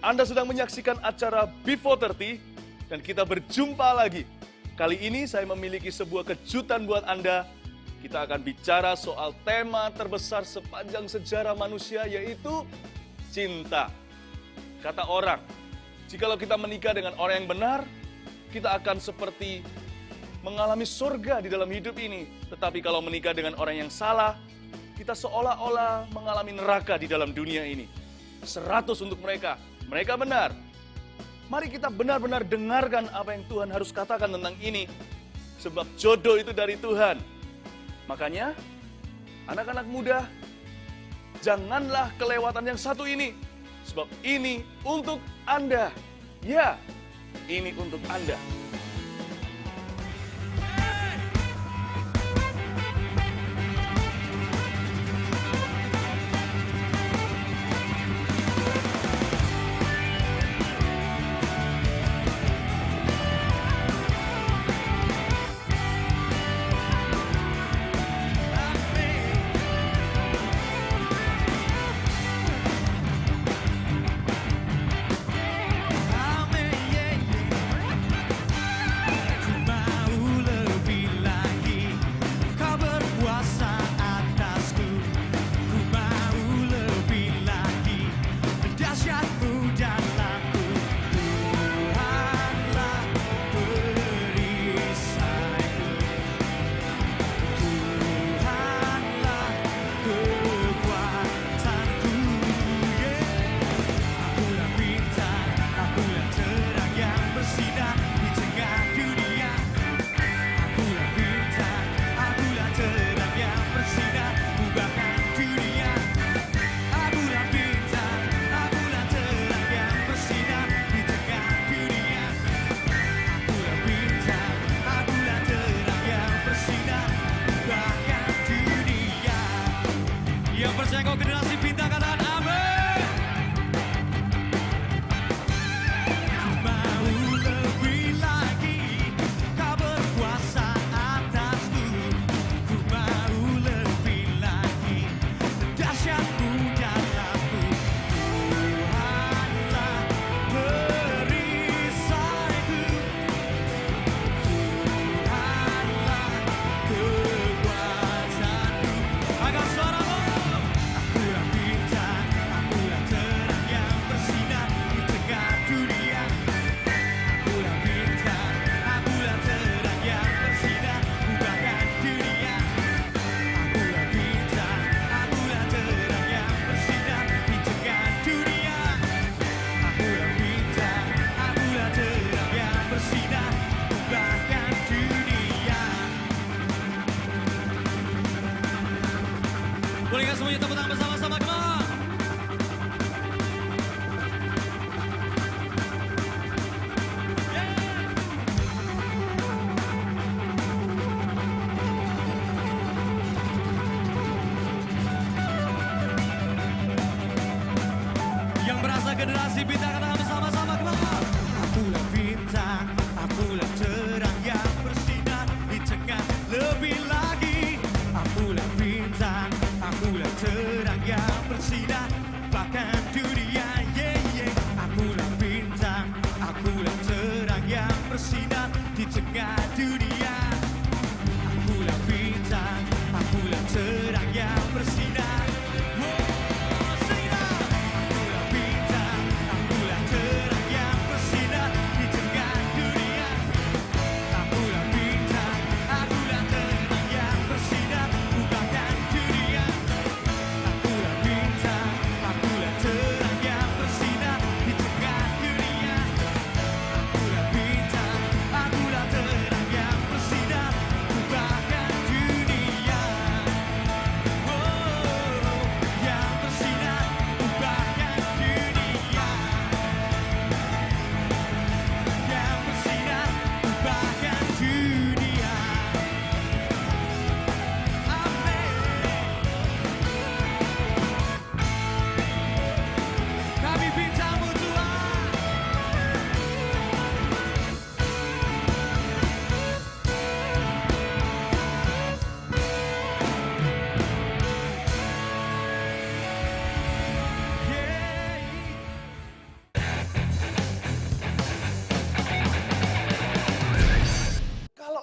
Anda sedang menyaksikan acara Before 30 dan kita berjumpa lagi. Kali ini saya memiliki sebuah kejutan buat Anda. Kita akan bicara soal tema terbesar sepanjang sejarah manusia, yaitu cinta. Kata orang, jikalau kita menikah dengan orang yang benar, kita akan seperti mengalami surga di dalam hidup ini. Tetapi kalau menikah dengan orang yang salah, kita seolah-olah mengalami neraka di dalam dunia ini. 100 untuk mereka, mereka benar. Mari kita benar-benar dengarkan apa yang Tuhan harus katakan tentang ini. Sebab jodoh itu dari Tuhan. Makanya, anak-anak muda, janganlah kelewatan yang satu ini. Sebab ini untuk Anda. Ya, ini untuk Anda.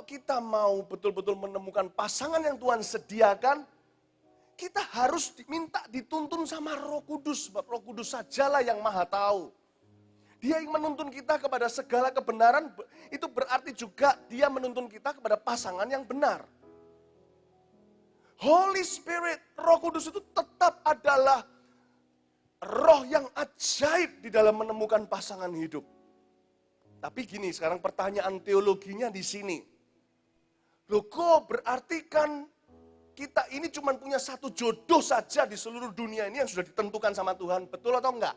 kalau kita mau betul-betul menemukan pasangan yang Tuhan sediakan, kita harus diminta dituntun sama Roh Kudus. Sebab Roh Kudus sajalah yang maha tahu. Dia yang menuntun kita kepada segala kebenaran, itu berarti juga dia menuntun kita kepada pasangan yang benar. Holy Spirit, Roh Kudus itu tetap adalah roh yang ajaib di dalam menemukan pasangan hidup. Tapi gini, sekarang pertanyaan teologinya di sini. Loh kok berarti kan kita ini cuma punya satu jodoh saja di seluruh dunia ini yang sudah ditentukan sama Tuhan, betul atau enggak?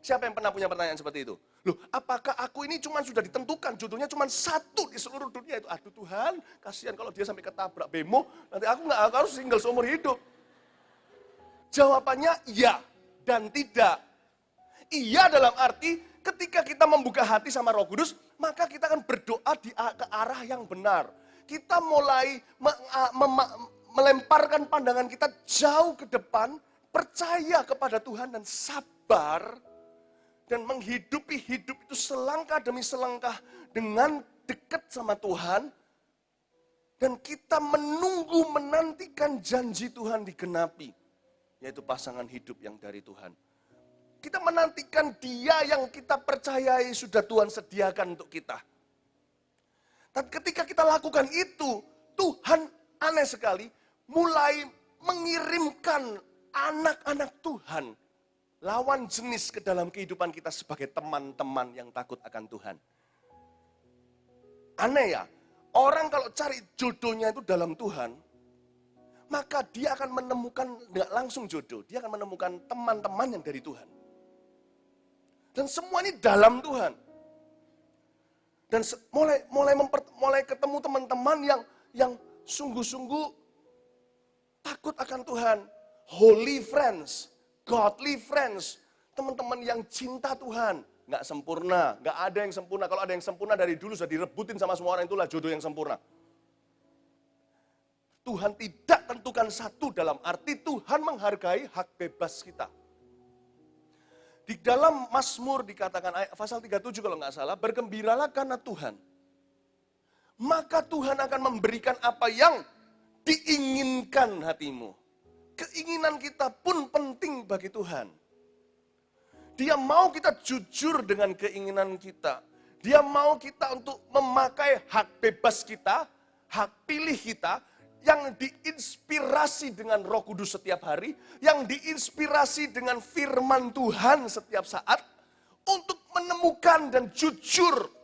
Siapa yang pernah punya pertanyaan seperti itu? Loh, apakah aku ini cuma sudah ditentukan, jodohnya cuma satu di seluruh dunia itu? Aduh Tuhan, kasihan kalau dia sampai ketabrak bemo, nanti aku harus single seumur hidup. Jawabannya iya dan tidak. Iya dalam arti ketika kita membuka hati sama Roh Kudus, maka kita akan berdoa ke arah yang benar. Kita mulai melemparkan pandangan kita jauh ke depan, percaya kepada Tuhan dan sabar, dan menghidupi hidup itu selangkah demi selangkah dengan dekat sama Tuhan. Dan kita menunggu, menantikan janji Tuhan digenapi, yaitu pasangan hidup yang dari Tuhan. Kita menantikan dia yang kita percayai sudah Tuhan sediakan untuk kita. Dan ketika kita lakukan itu, Tuhan aneh sekali mulai mengirimkan anak-anak Tuhan, lawan jenis ke dalam kehidupan kita sebagai teman-teman yang takut akan Tuhan. Aneh ya, orang kalau cari jodohnya itu dalam Tuhan, maka dia akan menemukan, nggak langsung jodoh, dia akan menemukan teman-teman yang dari Tuhan. Dan semua ini dalam Tuhan. Dan mulai ketemu teman-teman yang sungguh-sungguh takut akan Tuhan. Holy friends. Godly friends, teman-teman yang cinta Tuhan, nggak sempurna, nggak ada yang sempurna. Kalau ada yang sempurna dari dulu sudah direbutin sama semua orang, itulah jodoh yang sempurna. Tuhan tidak tentukan satu dalam arti Tuhan menghargai hak bebas kita. Di dalam Mazmur dikatakan pasal 37 kalau nggak salah, bergembiralah karena Tuhan. Maka Tuhan akan memberikan apa yang diinginkan hatimu. Keinginan kita pun penting bagi Tuhan. Dia mau kita jujur dengan keinginan kita. Dia mau kita untuk memakai hak bebas kita, hak pilih kita, yang diinspirasi dengan Roh Kudus setiap hari, yang diinspirasi dengan firman Tuhan setiap saat, untuk menemukan dan jujur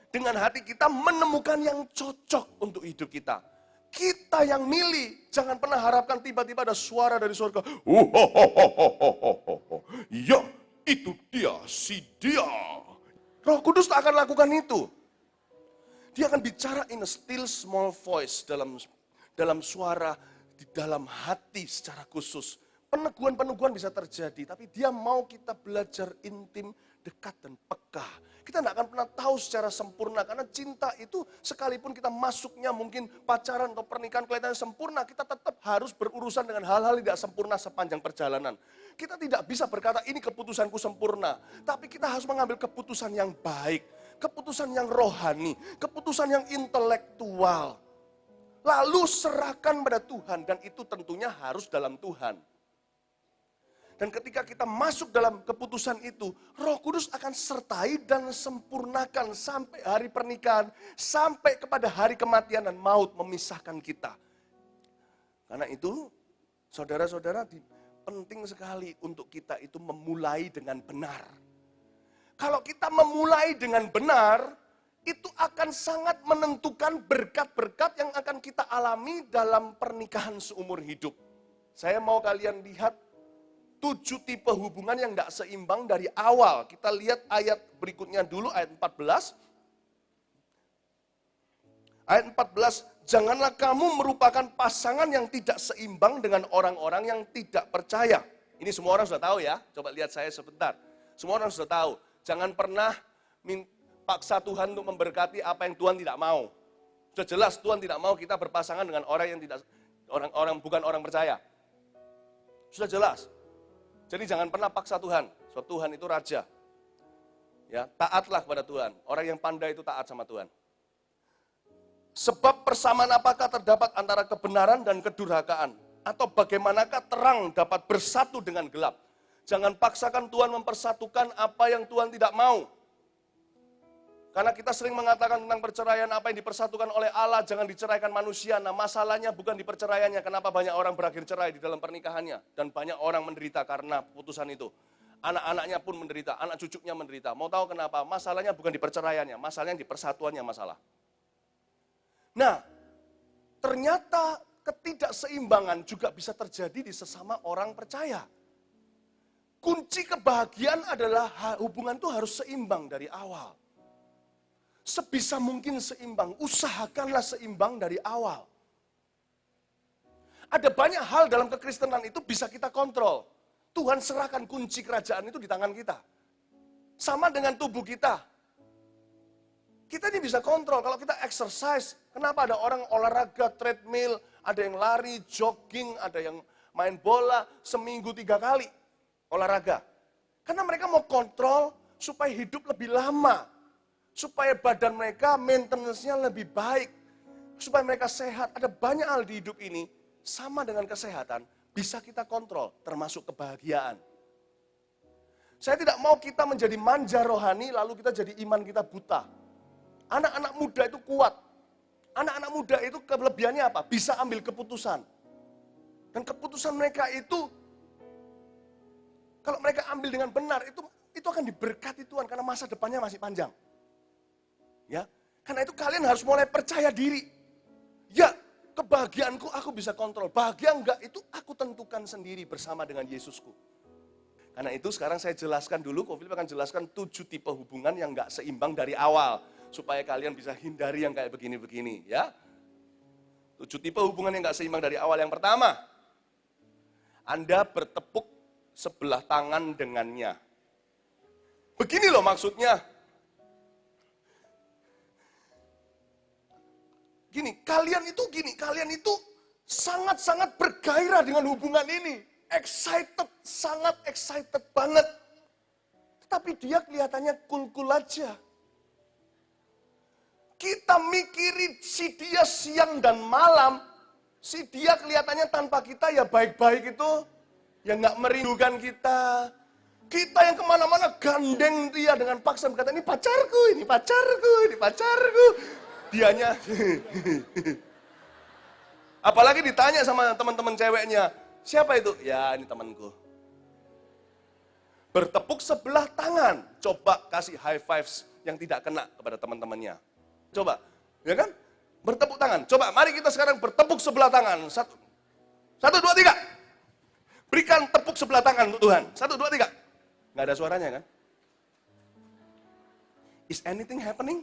dengan hati kita, menemukan yang cocok untuk hidup kita. Kita yang milih, jangan pernah harapkan tiba-tiba ada suara dari surga. Ya, itu dia, si dia. Roh Kudus tak akan lakukan itu. Dia akan bicara in a still small voice, dalam suara, di dalam hati secara khusus. Peneguhan-peneguhan bisa terjadi, tapi dia mau kita belajar intim, dekat dan peka. Kita tidak akan pernah tahu secara sempurna, karena cinta itu sekalipun kita masuknya mungkin pacaran atau pernikahan kelihatannya sempurna, kita tetap harus berurusan dengan hal-hal tidak sempurna sepanjang perjalanan. Kita tidak bisa berkata ini keputusanku sempurna, tapi kita harus mengambil keputusan yang baik, keputusan yang rohani, keputusan yang intelektual. Lalu serahkan pada Tuhan, dan itu tentunya harus dalam Tuhan. Dan ketika kita masuk dalam keputusan itu, Roh Kudus akan sertai dan sempurnakan sampai hari pernikahan, sampai kepada hari kematian dan maut memisahkan kita. Karena itu, saudara-saudara, penting sekali untuk kita itu memulai dengan benar. Kalau kita memulai dengan benar, itu akan sangat menentukan berkat-berkat yang akan kita alami dalam pernikahan seumur hidup. Saya mau kalian lihat 7 tipe hubungan yang tidak seimbang dari awal. Kita lihat ayat berikutnya dulu, ayat 14. Ayat 14, janganlah kamu merupakan pasangan yang tidak seimbang dengan orang-orang yang tidak percaya. Ini semua orang sudah tahu ya, coba lihat saya sebentar. Semua orang sudah tahu, jangan pernah paksa Tuhan untuk memberkati apa yang Tuhan tidak mau. Sudah jelas Tuhan tidak mau kita berpasangan dengan orang yang bukan orang percaya. Sudah jelas. Jadi jangan pernah paksa Tuhan, sebab Tuhan itu raja. Ya, taatlah kepada Tuhan. Orang yang pandai itu taat sama Tuhan. Sebab persamaan apakah terdapat antara kebenaran dan kedurhakaan? Atau bagaimanakah terang dapat bersatu dengan gelap? Jangan paksakan Tuhan mempersatukan apa yang Tuhan tidak mau. Karena kita sering mengatakan tentang perceraian, apa yang dipersatukan oleh Allah, jangan diceraikan manusia. Nah, masalahnya bukan di perceraiannya, kenapa banyak orang berakhir cerai di dalam pernikahannya. Dan banyak orang menderita karena putusan itu. Anak-anaknya pun menderita, anak cucunya menderita. Mau tahu kenapa? Masalahnya bukan di perceraiannya, masalahnya di persatuannya masalah. Nah, ternyata ketidakseimbangan juga bisa terjadi di sesama orang percaya. Kunci kebahagiaan adalah hubungan itu harus seimbang dari awal. Sebisa mungkin seimbang, usahakanlah seimbang dari awal. Ada banyak hal dalam kekristenan itu bisa kita kontrol. Tuhan serahkan kunci kerajaan itu di tangan kita. Sama dengan tubuh kita. Kita ini bisa kontrol, kalau kita exercise, kenapa ada orang olahraga, treadmill, ada yang lari, jogging, ada yang main bola, seminggu 3 kali olahraga. Karena mereka mau kontrol supaya hidup lebih lama, supaya badan mereka maintenance-nya lebih baik, supaya mereka sehat. Ada banyak hal di hidup ini, sama dengan kesehatan, bisa kita kontrol, termasuk kebahagiaan. Saya tidak mau kita menjadi manja rohani, lalu kita jadi iman kita buta. Anak-anak muda itu kuat. Anak-anak muda itu kelebihannya apa? Bisa ambil keputusan. Dan keputusan mereka itu, kalau mereka ambil dengan benar, itu akan diberkati Tuhan, karena masa depannya masih panjang. Ya, karena itu kalian harus mulai percaya diri. Ya, kebahagiaanku aku bisa kontrol. Bahagia enggak, itu aku tentukan sendiri bersama dengan Yesusku. Karena itu sekarang saya jelaskan dulu, Ko Philip akan jelaskan 7 tipe hubungan yang enggak seimbang dari awal. Supaya kalian bisa hindari yang kayak begini-begini, ya. 7 tipe hubungan yang enggak seimbang dari awal. Yang pertama, Anda bertepuk sebelah tangan dengannya. Begini loh maksudnya. Kalian itu sangat-sangat bergairah dengan hubungan ini. Excited, sangat excited banget. Tetapi dia kelihatannya cool-cool aja. Kita mikirin si dia siang dan malam, si dia kelihatannya tanpa kita ya baik-baik itu, ya nggak merindukan kita. Kita yang kemana-mana gandeng dia dengan paksa, berkata ini pacarku, ini pacarku, ini pacarku. Dianya, apalagi ditanya sama teman-teman ceweknya, siapa itu? Ya ini temanku. Bertepuk sebelah tangan, coba kasih high fives yang tidak kena kepada teman-temannya. Coba, ya kan? Bertepuk tangan. Coba, mari kita sekarang bertepuk sebelah tangan. 1, 2, 3. Berikan tepuk sebelah tangan untuk Tuhan. 1, 2, 3. Nggak ada suaranya kan? Is anything happening?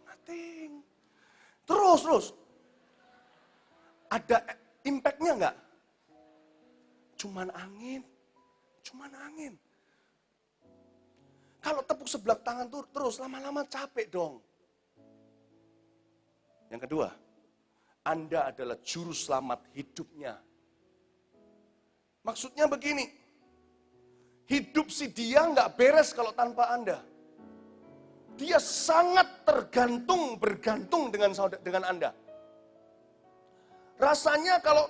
Nothing. Terus. Ada impact-nya nggak? Cuman angin. Kalau tepuk sebelah tangan tuh terus, lama-lama capek dong. Yang kedua, Anda adalah juru selamat hidupnya. Maksudnya begini, hidup si dia nggak beres kalau tanpa Anda. Dia sangat bergantung dengan Anda. Rasanya kalau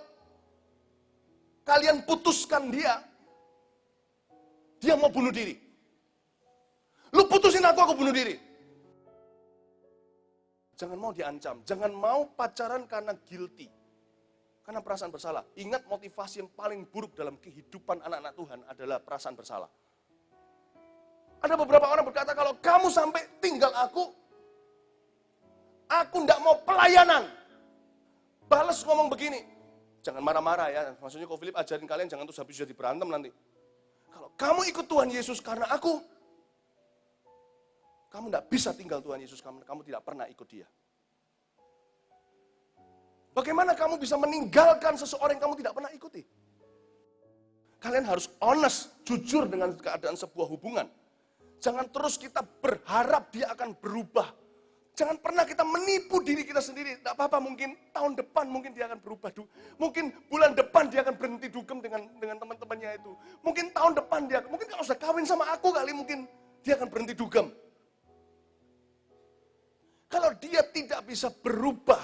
kalian putuskan dia mau bunuh diri. Lu putusin aku bunuh diri. Jangan mau diancam, jangan mau pacaran karena guilty. Karena perasaan bersalah. Ingat, motivasi yang paling buruk dalam kehidupan anak-anak Tuhan adalah perasaan bersalah. Ada beberapa orang berkata, kalau kamu sampai tinggal aku enggak mau pelayanan. Balas ngomong begini. Jangan marah-marah ya, maksudnya Ko Philip ajarin kalian jangan terus habis jadi berantem nanti. Kalau kamu ikut Tuhan Yesus karena aku, kamu tidak bisa tinggal Tuhan Yesus, kamu tidak pernah ikut dia. Bagaimana kamu bisa meninggalkan seseorang yang kamu tidak pernah ikuti? Kalian harus honest, jujur dengan keadaan sebuah hubungan. Jangan terus kita berharap dia akan berubah. Jangan pernah kita menipu diri kita sendiri. Tidak apa-apa, mungkin tahun depan mungkin dia akan berubah. Mungkin bulan depan dia akan berhenti dugem dengan teman-temannya itu. Mungkin tahun depan mungkin kalau sudah kawin sama aku kali mungkin dia akan berhenti dugem. Kalau dia tidak bisa berubah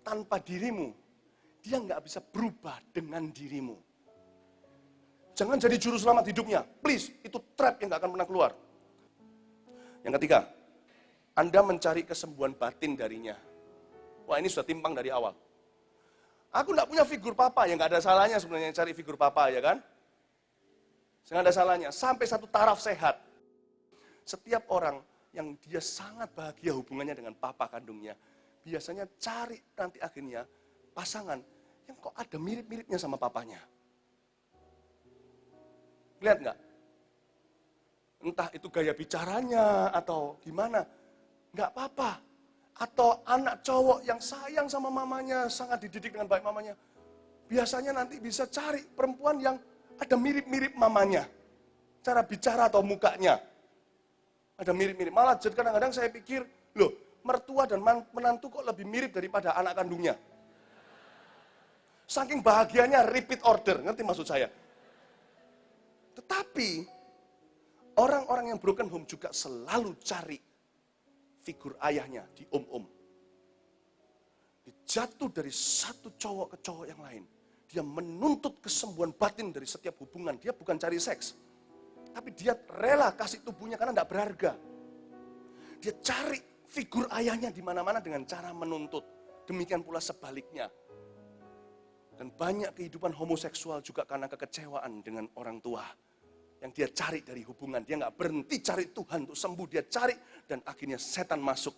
tanpa dirimu, dia nggak bisa berubah dengan dirimu. Jangan jadi juru selamat hidupnya. Please, itu trap yang nggak akan pernah keluar. Yang ketiga, Anda mencari kesembuhan batin darinya. Wah, ini sudah timpang dari awal. Aku nggak punya figur papa, ya nggak ada salahnya sebenarnya cari figur papa, ya kan? Nggak ada salahnya, sampai satu taraf sehat. Setiap orang yang dia sangat bahagia hubungannya dengan papa kandungnya, biasanya cari nanti akhirnya pasangan yang kok ada mirip-miripnya sama papanya. Lihat nggak? Entah itu gaya bicaranya atau gimana, nggak apa-apa. Atau anak cowok yang sayang sama mamanya, sangat dididik dengan baik mamanya. Biasanya nanti bisa cari perempuan yang ada mirip-mirip mamanya. Cara bicara atau mukanya. Ada mirip-mirip. Malah jadi kadang-kadang saya pikir, loh, mertua dan menantu kok lebih mirip daripada anak kandungnya. Saking bahagianya repeat order, ngerti maksud saya? Tetapi, orang-orang yang broken home juga selalu cari figur ayahnya di om-om. Jatuh dari satu cowok ke cowok yang lain. Dia menuntut kesembuhan batin dari setiap hubungan. Dia bukan cari seks. Tapi dia rela kasih tubuhnya karena tidak berharga. Dia cari figur ayahnya di mana-mana dengan cara menuntut. Demikian pula sebaliknya. Dan banyak kehidupan homoseksual juga karena kekecewaan dengan orang tua. Yang dia cari dari hubungan. Dia nggak berhenti cari Tuhan untuk sembuh. Dia cari dan akhirnya setan masuk.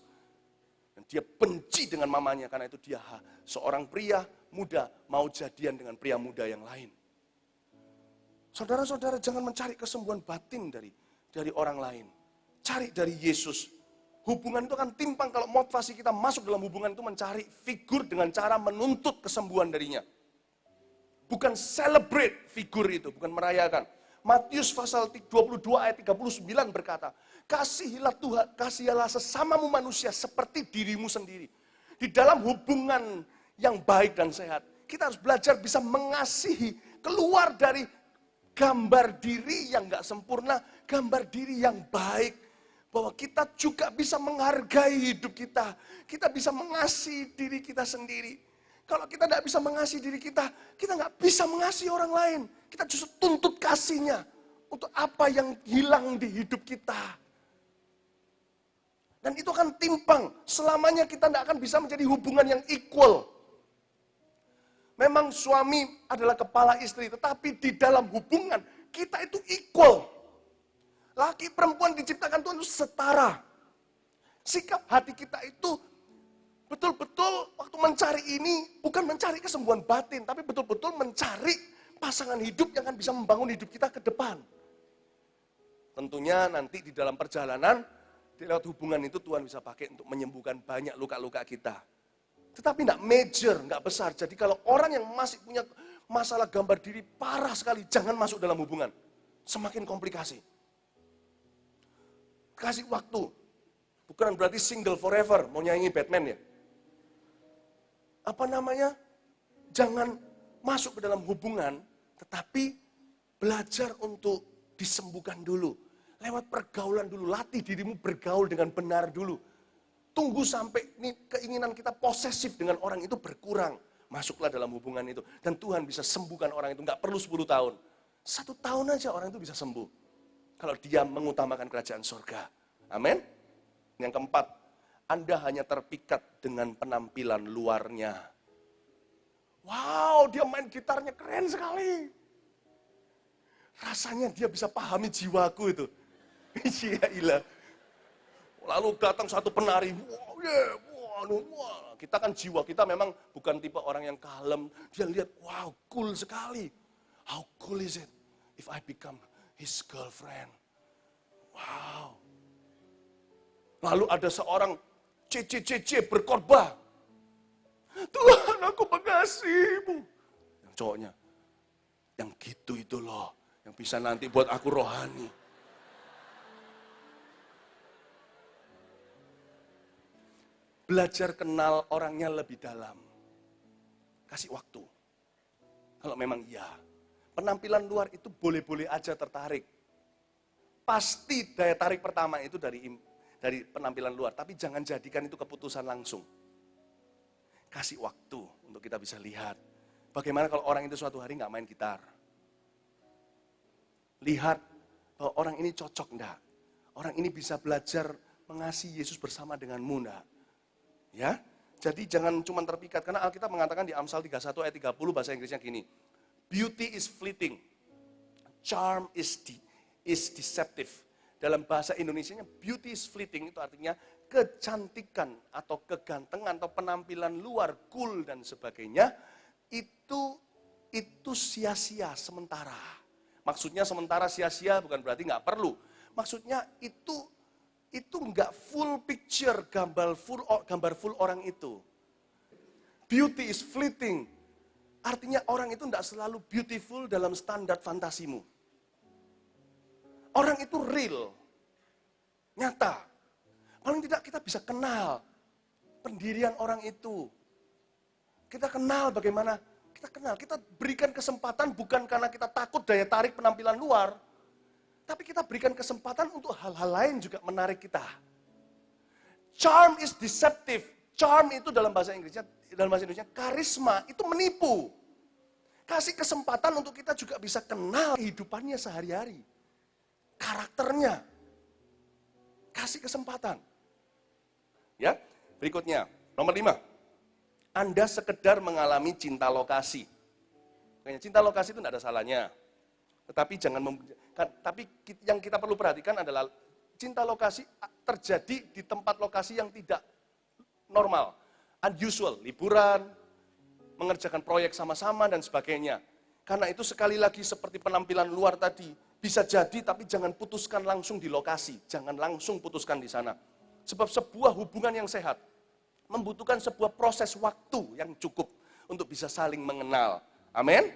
Dan dia benci dengan mamanya karena itu dia seorang pria muda mau jadian dengan pria muda yang lain. Saudara-saudara jangan mencari kesembuhan batin dari orang lain. Cari dari Yesus. Hubungan itu akan timpang kalau motivasi kita masuk dalam hubungan itu mencari figur dengan cara menuntut kesembuhan darinya. Bukan celebrate figur itu, bukan merayakan. Matius pasal 22 ayat 39 berkata, kasihilah sesamamu manusia seperti dirimu sendiri. Di dalam hubungan yang baik dan sehat, kita harus belajar bisa mengasihi, keluar dari gambar diri yang gak sempurna, gambar diri yang baik. Bahwa kita juga bisa menghargai hidup kita. Kita bisa mengasihi diri kita sendiri. Kalau kita tidak bisa mengasihi diri kita nggak bisa mengasihi orang lain. Kita justru tuntut kasihnya untuk apa yang hilang di hidup kita. Dan itu akan timpang. Selamanya kita tidak akan bisa menjadi hubungan yang equal. Memang suami adalah kepala istri, tetapi di dalam hubungan kita itu equal. Laki perempuan diciptakan Tuhan itu setara. Sikap hati kita itu betul-betul waktu mencari ini bukan mencari kesembuhan batin, tapi betul-betul mencari pasangan hidup yang akan bisa membangun hidup kita ke depan. Tentunya nanti di dalam perjalanan, di lewat hubungan itu Tuhan bisa pakai untuk menyembuhkan banyak luka-luka kita. Tetapi tidak major, tidak besar. Jadi kalau orang yang masih punya masalah gambar diri parah sekali, jangan masuk dalam hubungan. Semakin komplikasi. Kasih waktu. Bukan berarti single forever, mau nyanyi Batman ya. Apa namanya? Jangan masuk ke dalam hubungan, tetapi belajar untuk disembuhkan dulu. Lewat pergaulan dulu, latih dirimu bergaul dengan benar dulu. Tunggu sampai ini keinginan kita posesif dengan orang itu berkurang. Masuklah dalam hubungan itu. Dan Tuhan bisa sembuhkan orang itu, nggak perlu 10 tahun. 1 tahun aja orang itu bisa sembuh. Kalau dia mengutamakan kerajaan surga. Amin. Yang keempat, Anda hanya terpikat dengan penampilan luarnya. Wow, dia main gitarnya keren sekali. Rasanya dia bisa pahami jiwaku itu. Iya, ilah. Lalu datang satu penari. Wah, kita kan jiwa kita memang bukan tipe orang yang kalem. Dia lihat, wow, cool sekali. How cool is it if I become his girlfriend? Wow. Lalu ada seorang CCCC berkhotbah. Tuhan, aku mengasihimu. Yang cowoknya, yang gitu itu loh, yang bisa nanti buat aku rohani. Belajar kenal orangnya lebih dalam. Kasih waktu. Kalau memang iya. Penampilan luar itu boleh-boleh aja tertarik. Pasti daya tarik pertama itu dari penampilan luar. Tapi jangan jadikan itu keputusan langsung. Kasih waktu untuk kita bisa lihat. Bagaimana kalau orang itu suatu hari nggak main gitar? Lihat bahwa orang ini cocok enggak? Orang ini bisa belajar mengasihi Yesus bersama denganmu enggak? Ya, jadi jangan cuma terpikat. Karena Alkitab mengatakan di Amsal 31 ayat 30 bahasa Inggrisnya gini. Beauty is fleeting, charm is deceptive. Dalam bahasa Indonesianya beauty is fleeting itu artinya kecantikan atau kegantengan atau penampilan luar, cool dan sebagainya itu sia-sia sementara. Maksudnya sementara sia-sia bukan berarti nggak perlu. Maksudnya itu nggak full picture, gambar full orang itu. Beauty is fleeting. Artinya orang itu nggak selalu beautiful dalam standar fantasimu. Orang itu real, nyata. Paling tidak kita bisa kenal pendirian orang itu. Kita kenal bagaimana, kita berikan kesempatan bukan karena kita takut daya tarik penampilan luar, tapi kita berikan kesempatan untuk hal-hal lain juga menarik kita. Charm is deceptive. Charm itu dalam bahasa Inggrisnya, dalam bahasa Indonesia, karisma itu menipu. Kasih kesempatan untuk kita juga bisa kenal kehidupannya sehari-hari. Karakternya. Kasih kesempatan. Ya, berikutnya, nomor 5. Anda sekedar mengalami cinta lokasi. Makanya cinta lokasi itu tidak ada salahnya. Tetapi tapi yang kita perlu perhatikan adalah cinta lokasi terjadi di tempat lokasi yang tidak normal, unusual, liburan, mengerjakan proyek sama-sama dan sebagainya. Karena itu sekali lagi seperti penampilan luar tadi, bisa jadi tapi jangan putuskan langsung di lokasi, jangan langsung putuskan di sana. Sebab sebuah hubungan yang sehat membutuhkan sebuah proses waktu yang cukup untuk bisa saling mengenal. Amin.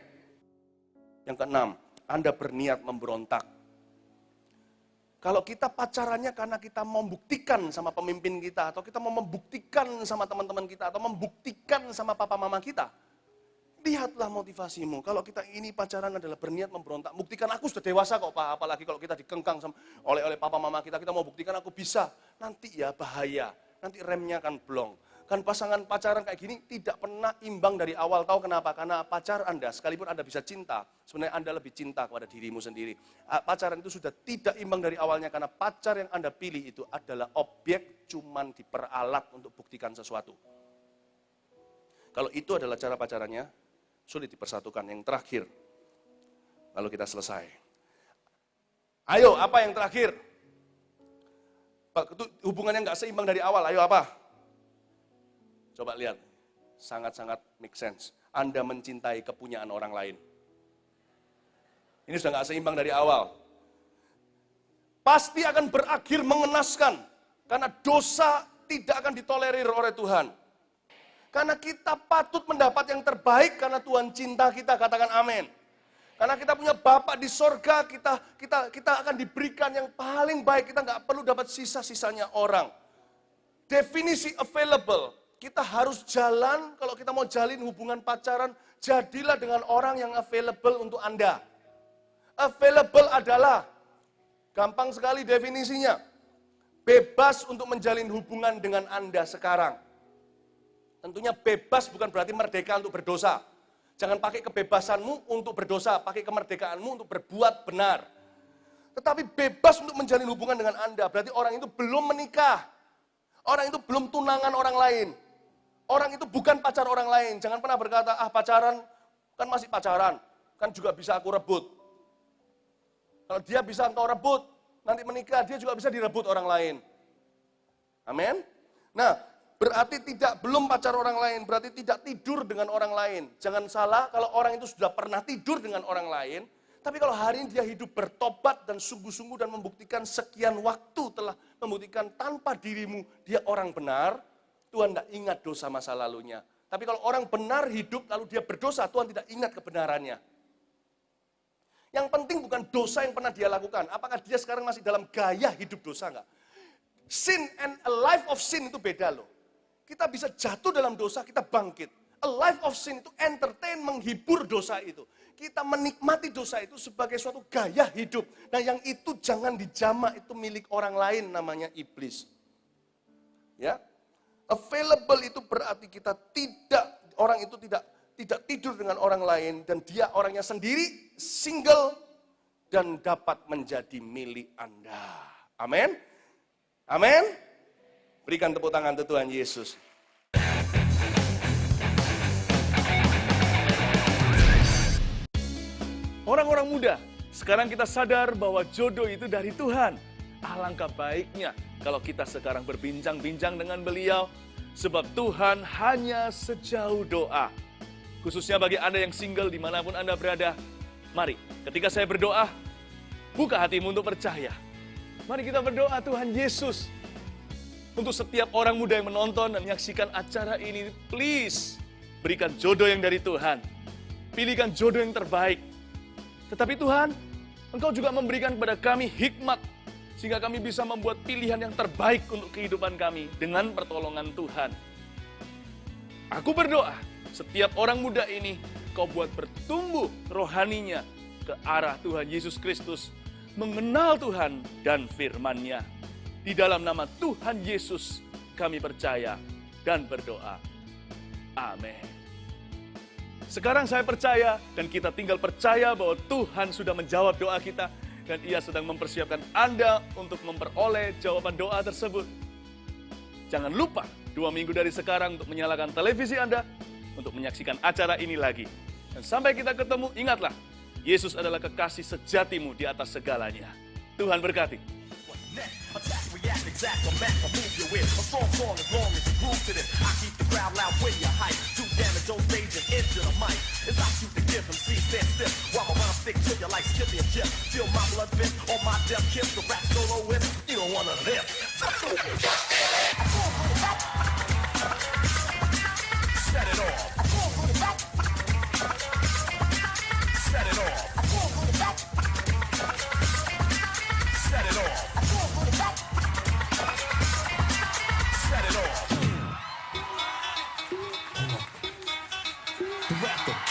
Yang keenam, Anda berniat memberontak. Kalau kita pacarannya karena kita membuktikan sama pemimpin kita, atau kita mau membuktikan sama teman-teman kita, atau membuktikan sama papa mama kita, lihatlah motivasimu. Kalau kita ini pacaran adalah berniat memberontak, buktikan aku sudah dewasa kok Pak, apalagi kalau kita dikengkang oleh papa mama kita mau buktikan aku bisa, nanti ya bahaya. Nanti remnya akan blong. Kan pasangan pacaran kayak gini tidak pernah imbang dari awal. Tahu kenapa? Karena pacar Anda, sekalipun Anda bisa cinta, sebenarnya Anda lebih cinta kepada dirimu sendiri. Pacaran itu sudah tidak imbang dari awalnya, karena pacar yang Anda pilih itu adalah objek, cuman diperalat untuk buktikan sesuatu. Kalau itu adalah cara pacarannya, sulit dipersatukan. Yang terakhir, lalu kita selesai. Ayo, apa yang terakhir? Hubungannya nggak seimbang dari awal, ayo apa? Coba lihat, sangat-sangat make sense. Anda mencintai kepunyaan orang lain. Ini sudah nggak seimbang dari awal. Pasti akan berakhir mengenaskan, karena dosa tidak akan ditolerir oleh Tuhan. Karena kita patut mendapat yang terbaik, karena Tuhan cinta kita, katakan amin. Karena kita punya Bapa di sorga, kita akan diberikan yang paling baik. Kita nggak perlu dapat sisa-sisanya orang. Definisi available, kita harus jalan, kalau kita mau jalin hubungan pacaran, jadilah dengan orang yang available untuk Anda. Available adalah, gampang sekali definisinya, bebas untuk menjalin hubungan dengan Anda sekarang. Tentunya bebas bukan berarti merdeka untuk berdosa. Jangan pakai kebebasanmu untuk berdosa, pakai kemerdekaanmu untuk berbuat benar. Tetapi bebas untuk menjalin hubungan dengan Anda, berarti orang itu belum menikah. Orang itu belum tunangan orang lain. Orang itu bukan pacar orang lain. Jangan pernah berkata, pacaran, kan masih pacaran, kan juga bisa aku rebut. Kalau dia bisa engkau rebut, nanti menikah, dia juga bisa direbut orang lain. Amin. Nah, berarti belum pacar orang lain, berarti tidak tidur dengan orang lain. Jangan salah, kalau orang itu sudah pernah tidur dengan orang lain, tapi kalau hari ini dia hidup bertobat dan sungguh-sungguh dan membuktikan sekian waktu telah membuktikan tanpa dirimu dia orang benar, Tuhan tidak ingat dosa masa lalunya. Tapi kalau orang benar hidup lalu dia berdosa, Tuhan tidak ingat kebenarannya. Yang penting bukan dosa yang pernah dia lakukan, apakah dia sekarang masih dalam gaya hidup dosa enggak? Sin and a life of sin itu beda loh. Kita bisa jatuh dalam dosa, kita bangkit. A life of sin itu entertain, menghibur dosa itu. Kita menikmati dosa itu sebagai suatu gaya hidup. Nah yang itu jangan dijamah, itu milik orang lain namanya iblis. Ya. Available itu berarti kita orang itu tidak tidur dengan orang lain dan dia orangnya sendiri, single dan dapat menjadi milik Anda. Amin. Amin. Berikan tepuk tangan untuk Tuhan Yesus. Orang-orang muda, sekarang kita sadar bahwa jodoh itu dari Tuhan. Alangkah baiknya kalau kita sekarang berbincang-bincang dengan beliau, sebab Tuhan hanya sejauh doa. Khususnya bagi Anda yang single dimanapun Anda berada, mari ketika saya berdoa, buka hatimu untuk percaya. Mari kita berdoa Tuhan Yesus. Untuk setiap orang muda yang menonton dan menyaksikan acara ini, please berikan jodoh yang dari Tuhan. Pilihkan jodoh yang terbaik. Tetapi Tuhan, Engkau juga memberikan kepada kami hikmat, sehingga kami bisa membuat pilihan yang terbaik untuk kehidupan kami dengan pertolongan Tuhan. Aku berdoa, setiap orang muda ini, Kau buat bertumbuh rohaninya ke arah Tuhan Yesus Kristus, mengenal Tuhan dan firman-Nya. Di dalam nama Tuhan Yesus, kami percaya dan berdoa. Amin. Sekarang saya percaya dan kita tinggal percaya bahwa Tuhan sudah menjawab doa kita dan Ia sedang mempersiapkan Anda untuk memperoleh jawaban doa tersebut. Jangan lupa 2 minggu dari sekarang untuk menyalakan televisi Anda untuk menyaksikan acara ini lagi. Dan sampai kita ketemu, ingatlah, Yesus adalah kekasih sejatimu di atas segalanya. Tuhan berkati. Attack, react, exact, or match, or move you with a strong song as long as you groove to this. I keep the crowd loud when you hype. Do damage on stage and into the mic. As I shoot the give them see stand stiff. While my rhyme stick to you like Skippy and Chip. Feel my blood vent on my death kiss. The rap solo with you don't wanna live. Set it off. Set it off. Set it off. Set it off. The rapper.